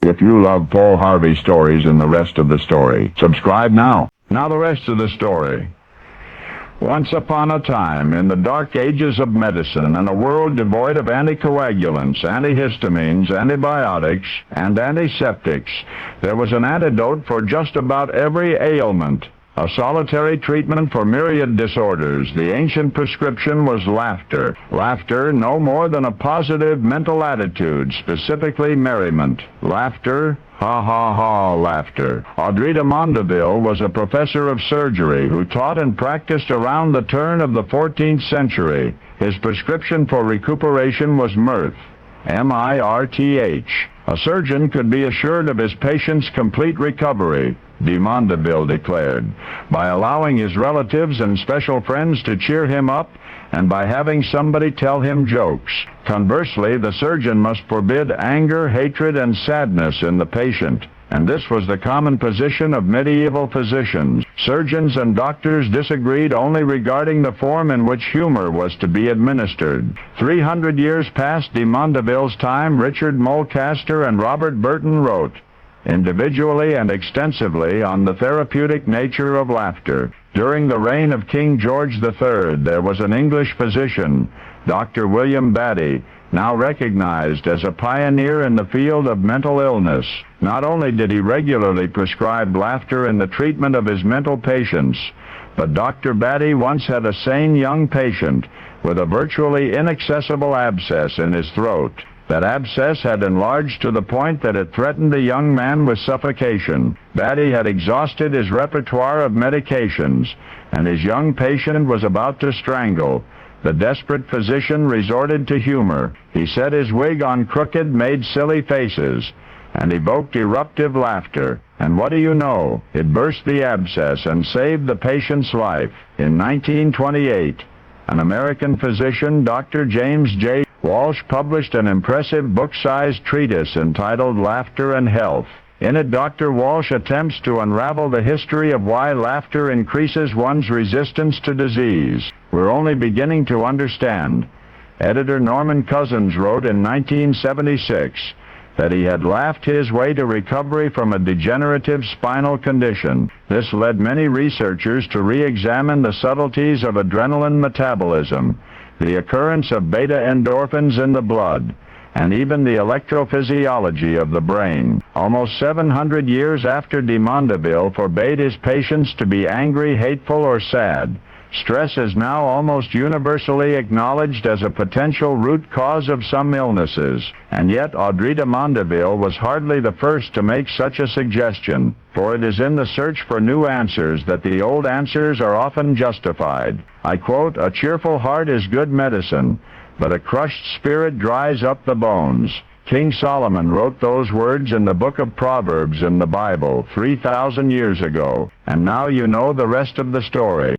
If you love Paul Harvey stories and the rest of the story, subscribe now. Now the rest of the story. Once upon a time, in the dark ages of medicine, in a world devoid of anticoagulants, antihistamines, antibiotics, and antiseptics, there was an antidote for just about every ailment. A solitary treatment for myriad disorders. The ancient prescription was laughter. Laughter, no more than a positive mental attitude, specifically merriment. Laughter, ha ha ha laughter. Audrey de Mondeville was a professor of surgery who taught and practiced around the turn of the 14th century. His prescription for recuperation was mirth. M-I-R-T-H. A surgeon could be assured of his patient's complete recovery, de Mondeville declared, by allowing his relatives and special friends to cheer him up and by having somebody tell him jokes. Conversely, the surgeon must forbid anger, hatred, and sadness in the patient. And this was the common position of medieval physicians. Surgeons and doctors disagreed only regarding the form in which humor was to be administered. 300 years past de Mondeville's time, Richard Mulcaster and Robert Burton wrote, individually and extensively, on the therapeutic nature of laughter. During the reign of King George III, there was an English physician, Dr. William Batty, now recognized as a pioneer in the field of mental illness. Not only did he regularly prescribe laughter in the treatment of his mental patients, but Dr. Batty once had a sane young patient with a virtually inaccessible abscess in his throat. That abscess had enlarged to the point that it threatened the young man with suffocation. Batty had exhausted his repertoire of medications, and his young patient was about to strangle. The desperate physician resorted to humor. He set his wig on crooked, made silly faces, and evoked eruptive laughter. And what do you know? It burst the abscess and saved the patient's life. In 1928, an American physician, Dr. James J. Walsh, published an impressive book-sized treatise entitled Laughter and Health. In it, Dr. Walsh attempts to unravel the history of why laughter increases one's resistance to disease. We're only beginning to understand. Editor Norman Cousins wrote in 1976 that he had laughed his way to recovery from a degenerative spinal condition. This led many researchers to re-examine the subtleties of adrenaline metabolism, the occurrence of beta endorphins in the blood, and even the electrophysiology of the brain. Almost 700 years after de Mondeville forbade his patients to be angry, hateful, or sad, stress is now almost universally acknowledged as a potential root cause of some illnesses. And yet Audrey de Mondeville was hardly the first to make such a suggestion, for it is in the search for new answers that the old answers are often justified. I quote, "A cheerful heart is good medicine, but a crushed spirit dries up the bones." King Solomon wrote those words in the book of Proverbs in the Bible 3,000 years ago, and now you know the rest of the story.